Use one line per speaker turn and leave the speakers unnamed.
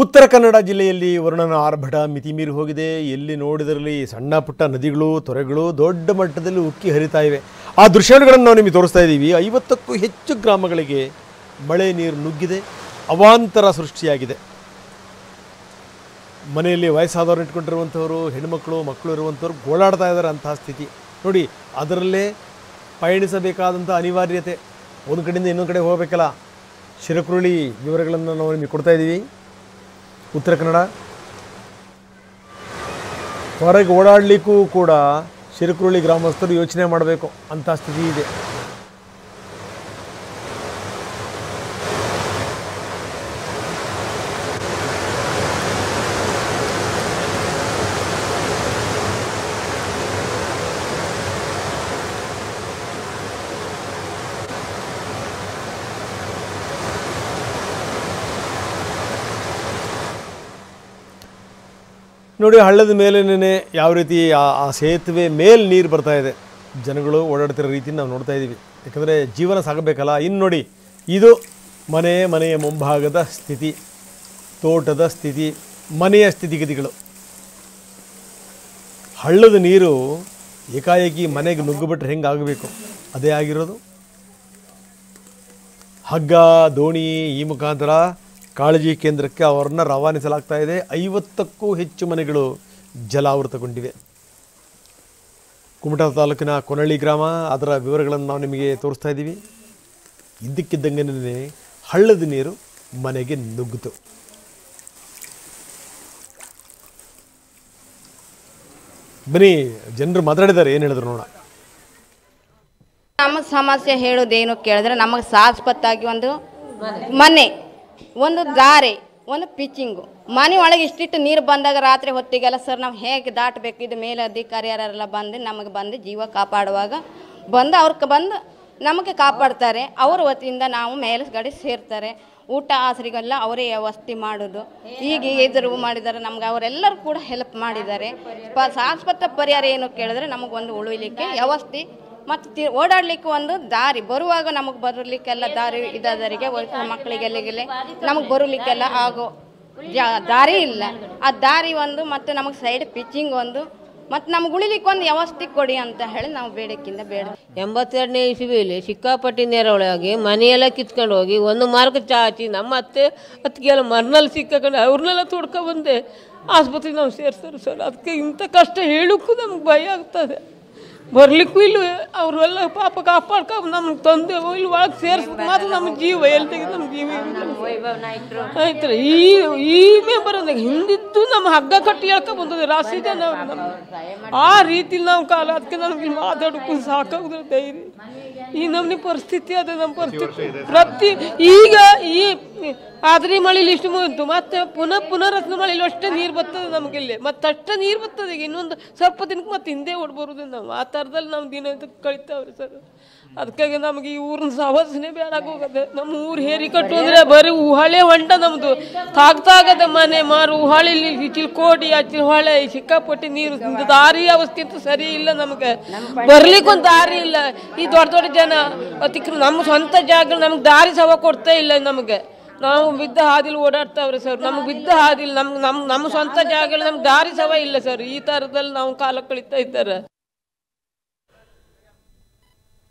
ಉತ್ತರ ಕನ್ನಡ ಜಿಲ್ಲೆಯಲ್ಲಿ ವರುಣನ ಆರ್ಭಟ ಮಿತಿಮೀರಿ ಹೋಗಿದೆ. ಎಲ್ಲಿ ನೋಡಿದರಲ್ಲಿ ಸಣ್ಣ ಪುಟ್ಟ ನದಿಗಳು, ತೊರೆಗಳು ದೊಡ್ಡ ಮಟ್ಟದಲ್ಲಿ ಉಕ್ಕಿ ಹರಿತಾ ಇವೆ. ಆ ದೃಶ್ಯಗಳನ್ನು ನಾವು ನಿಮಗೆ ತೋರಿಸ್ತಾ ಇದ್ದೀವಿ. 50ಕ್ಕೂ ಹೆಚ್ಚು ಗ್ರಾಮಗಳಿಗೆ ಮಳೆ ನೀರು ನುಗ್ಗಿದೆ, ಅವಾಂತರ ಸೃಷ್ಟಿಯಾಗಿದೆ. ಮನೆಯಲ್ಲಿ ವಯಸ್ಸಾದವರು ಇಟ್ಕೊಂಡಿರುವಂಥವರು, ಹೆಣ್ಣುಮಕ್ಕಳು, ಮಕ್ಕಳು ಇರುವಂಥವ್ರು ಗೋಳಾಡ್ತಾ ಇದ್ದಾರೆ. ಅಂತಹ ಸ್ಥಿತಿ ನೋಡಿ. ಅದರಲ್ಲೇ ಪಯಣಿಸಬೇಕಾದಂಥ ಅನಿವಾರ್ಯತೆ. ಒಂದು ಕಡೆಯಿಂದ ಇನ್ನೊಂದು ಕಡೆ ಹೋಗಬೇಕಲ್ಲ. ಶಿರಕುರುಳಿ ವಿವರಗಳನ್ನು ನಾವು ನಿಮಗೆ ಕೊಡ್ತಾ ಇದ್ದೀವಿ. ಉತ್ತರ ಕನ್ನಡ ಹೊರಗೆ ಓಡಾಡಲಿಕ್ಕೂ ಕೂಡ ಶಿರಕುರುಳಿ ಗ್ರಾಮಸ್ಥರು ಯೋಚನೆ ಮಾಡಬೇಕು ಅಂಥ ಸ್ಥಿತಿ ಇದೆ. ನೋಡಿ, ಹಳ್ಳದ ಮೇಲೇನೆ ಯಾವ ರೀತಿ ಆ ಸೇತುವೆ ಮೇಲೆ ನೀರು ಬರ್ತಾ ಇದೆ. ಜನಗಳು ಓಡಾಡ್ತಿರೋ ರೀತಿ ನಾವು ನೋಡ್ತಾ ಇದ್ದೀವಿ. ಯಾಕಂದರೆ ಜೀವನ ಸಾಗಬೇಕಲ್ಲ. ಇನ್ನು ನೋಡಿ, ಇದು ಮನೆಯ ಮುಂಭಾಗದ ಸ್ಥಿತಿ, ತೋಟದ ಸ್ಥಿತಿ, ಮನೆಯ ಸ್ಥಿತಿಗತಿಗಳು. ಹಳ್ಳದ ನೀರು ಏಕಾಏಕಿ ಮನೆಗೆ ನುಗ್ಗಿಬಿಟ್ರೆ ಹೆಂಗೆ ಆಗಬೇಕು, ಅದೇ ಆಗಿರೋದು. ಹಗ್ಗ, ದೋಣಿ ಈ ಮುಖಾಂತರ ಕಾಳಜಿ ಕೇಂದ್ರಕ್ಕೆ ಅವರನ್ನು ರವಾನಿಸಲಾಗ್ತಾ ಇದೆ. 50ಕ್ಕೂ ಹೆಚ್ಚು ಮನೆಗಳು ಜಲಾವೃತಗೊಂಡಿವೆ. ಕುಮಟಾ ತಾಲೂಕಿನ ಕೊನಳ್ಳಿ ಗ್ರಾಮ, ಅದರ ವಿವರಗಳನ್ನು ನಾವು ನಿಮಗೆ ತೋರಿಸ್ತಾ ಇದ್ದೀವಿ. ಇದ್ದಕ್ಕಿದ್ದಂಗೆ ಹಳ್ಳದ ನೀರು ಮನೆಗೆ ನುಗ್ಗಿತು. ಬನ್ನಿ, ಜನರು ಮಾತಾಡಿದ್ದಾರೆ, ಏನು ಹೇಳಿದ್ರು ನೋಡ.
ನಮ್ಮ ಸಮಸ್ಯೆ ಹೇಳೋದೇನು ಕೇಳಿದ್ರೆ, ನಮಗೆ ಶಾಶ್ವತವಾಗಿ ಒಂದು ಮನೆ, ಒಂದು ದಾರಿ, ಒಂದು ಪಿಚ್ಚಿಂಗು. ಮನೆ ಒಳಗೆ ಇಷ್ಟಿಟ್ಟು ನೀರು ಬಂದಾಗ ರಾತ್ರಿ ಹೊತ್ತಿಗೆಲ್ಲ ಸರ್ ನಾವು ಹೇಗೆ ದಾಟಬೇಕು, ಇದು ಮೇಲೆ ಅಧಿಕಾರಿಯರೆಲ್ಲ ಬಂದು ನಮಗೆ ಬಂದು ಜೀವ ಕಾಪಾಡುವಾಗ ಅವ್ರಿಗೆ ಬಂದು ನಮಗೆ ಕಾಪಾಡ್ತಾರೆ. ಅವ್ರ ವತಿಯಿಂದ ನಾವು ಮೇಲ್ಗಡೆ ಸೇರ್ತಾರೆ. ಊಟ ಆಸರಿಗೆಲ್ಲ ಅವರೇ ವ್ಯವಸ್ಥೆ ಮಾಡೋದು. ಈಗ ಎದುರು ಮಾಡಿದ್ದಾರೆ ನಮ್ಗೆ, ಅವರೆಲ್ಲರೂ ಕೂಡ ಹೆಲ್ಪ್ ಮಾಡಿದ್ದಾರೆ. ಶಾಶ್ವತ ಪರಿಹಾರ ಏನು ಕೇಳಿದ್ರೆ, ನಮಗೊಂದು ಉಳಿಲಿಕ್ಕೆ ವ್ಯವಸ್ಥೆ ಮತ್ತು ಓಡಾಡಲಿಕ್ಕೆ ಒಂದು ದಾರಿ, ಬರುವಾಗ ನಮಗೆ ಬರಲಿಕ್ಕೆಲ್ಲ ದಾರಿ ಇದ್ದವರಿಗೆ, ಮಕ್ಕಳಿಗೆಲ್ಲ ನಮಗೆ ಬರಲಿಕ್ಕೆಲ್ಲ ಆಗೋ ದಾರಿ ಇಲ್ಲ. ಆ ದಾರಿ ಒಂದು, ಮತ್ತು ನಮಗೆ ಸೈಡ್ ಪಿಚ್ಚಿಂಗ್ ಒಂದು, ಮತ್ತು ನಮ್ಗೆ ಉಳಿಲಿಕ್ಕೆ ಒಂದು ವ್ಯವಸ್ಥೆ ಕೊಡಿ ಅಂತ ಹೇಳಿ ನಾವು ಬೇಡಕ್ಕಿಂತ ಬೇಡ.
82ನೇ ಇಸವಿಯಲ್ಲಿ ಸಿಕ್ಕಾಪಟ್ಟಿ ನೆರವೊಳಗೆ ಮನೆಯೆಲ್ಲ ಕಿತ್ಕೊಂಡು ಹೋಗಿ ಒಂದು ಮಾರ್ಗ ಚಾಚಿ ನಮ್ಮ ಅತ್ತಿಗೆಲ್ಲ ಮರ್ನಲ್ಲಿ ಸಿಕ್ಕೊಂಡು ಅವ್ರನ್ನೆಲ್ಲ ತೊಡ್ಕೊಬಂದೆ ಆಸ್ಪತ್ರೆಗೆ ನಾವು ಸೇರಿಸ್ತಾರೆ ಸರ್. ಅದಕ್ಕೆ ಇಂಥ ಕಷ್ಟ ಹೇಳೋಕ್ಕೂ ನಮ್ಗೆ ಭಯ ಆಗ್ತದೆ. ಬರ್ಲಿಕ್ಕೂ ಇಲ್ಲ, ಅವರೆಲ್ಲ ಪಾಪ ಕಾಪಾಡ್ಕೊಂಡು ನಮ್ಗೆ ತಂದೆ ಇಲ್ಲಿ ಒಳಗೆ ಸೇರಿಸ್ಬೇಕು ಮಾತ್ರ ನಮ್ಮ ಜೀವ ಎಲ್ಲಿ ತೆಗೆದು ನಮ್ಮ ಜೀವ ಆಯ್ತು. ಈ ಮೆಂಬರ್ ಅಂದಾಗ ಹಿಂದಿದ್ದು ನಮ್ಮ ಹಗ್ಗ ಕಟ್ಟಿ ಹೇಳ್ಕೊಂಡು ಬಂದದೆ ರಾಶಿದ ನಾವು ಆ ರೀತಿ ನಾವು ಕಾಲ. ಅದಕ್ಕೆ ನಮ್ಗೆ ಮಾತಾಡೋಕ್ಕೂ ಸಾಕಾಗುದ್ರೆ ಧೈರ್ಯ. ಈ ನಮ್ಮನೆ ಪರಿಸ್ಥಿತಿ ಅದ. ನಮ್ಮ ಪರಿಸ್ಥಿತಿ ಈಗ ಈ ಆದ್ರಿ ಮಳೆಲಿ ಇಷ್ಟು ಬಂತು, ಮತ್ತೆ ಪುನರತ್ನ ಮಳೆಲಿ ಅಷ್ಟೇ ನೀರು ಬರ್ತದೆ ನಮಗಿಲ್ಲಿ. ಮತ್ತೆ ಅಷ್ಟೇ ನೀರು ಬರ್ತದೆ. ಈಗ ಇನ್ನೊಂದು ಸ್ವಲ್ಪ ದಿನಕ್ಕೆ ಮತ್ತೆ ಹಿಂದೆ ಓಡ್ಬರೋದು ನಾವು. ಆ ಥರದಲ್ಲಿ ನಾವು ದಿನ ಕಳಿತಾವ್ರಿ ಸರ್. ಅದಕ್ಕಾಗಿ ನಮಗೆ ಈ ಊರಿನ ಸವಾಸನೆ ಬೇಡಾಗೋಗದೆ. ನಮ್ಮ ಊರು ಹೇರಿ ಕಟ್ಟು ಅಂದರೆ ಬರೀ ಹಳೆ ಹೊಂಟ ನಮ್ಮದು ತಾಗ್ತಾಗದೆ. ಮನೆ ಮಾರು ಹೊಳೆಲಿ ಚಿಲ್ಕೋಡಿ ಆ ಹೊಳೆ ಸಿಕ್ಕಾಪಟ್ಟಿ ನೀರು, ದಾರಿ ಅವಸ್ಥೆ ಅಂತೂ ಸರಿ ಇಲ್ಲ ನಮಗೆ. ಬರ್ಲಿಕ್ಕೊಂದು ದಾರಿ ಇಲ್ಲ. ಈ ದೊಡ್ಡ ದೊಡ್ಡ ಜನ ಅತಿಕ್ರು ನಮ್ಮ ಸ್ವಂತ ಜಾಗ ನಮ್ಗೆ ದಾರಿ ಸವ ಕೊಡ್ತಾ ಇಲ್ಲ ನಮಗೆ. ನಾವು ಬಿದ್ದ ಹಾದಿಲಿ ಓಡಾಡ್ತಾವ್ರಿ ಸರ್. ನಮ್ಗೆ ಬಿದ್ದ ಹಾದಿಲಿ ನಮ್ಮ ಸ್ವಂತ ಜಾಗದಲ್ಲಿ ನಮ್ಗೆ ದಾರಿ ಸವ ಇಲ್ಲ ಸರ್. ಈ ಥರದಲ್ಲಿ ನಾವು ಕಾಲ ಕಳೀತಾ ಇದ್ದಾರೆ.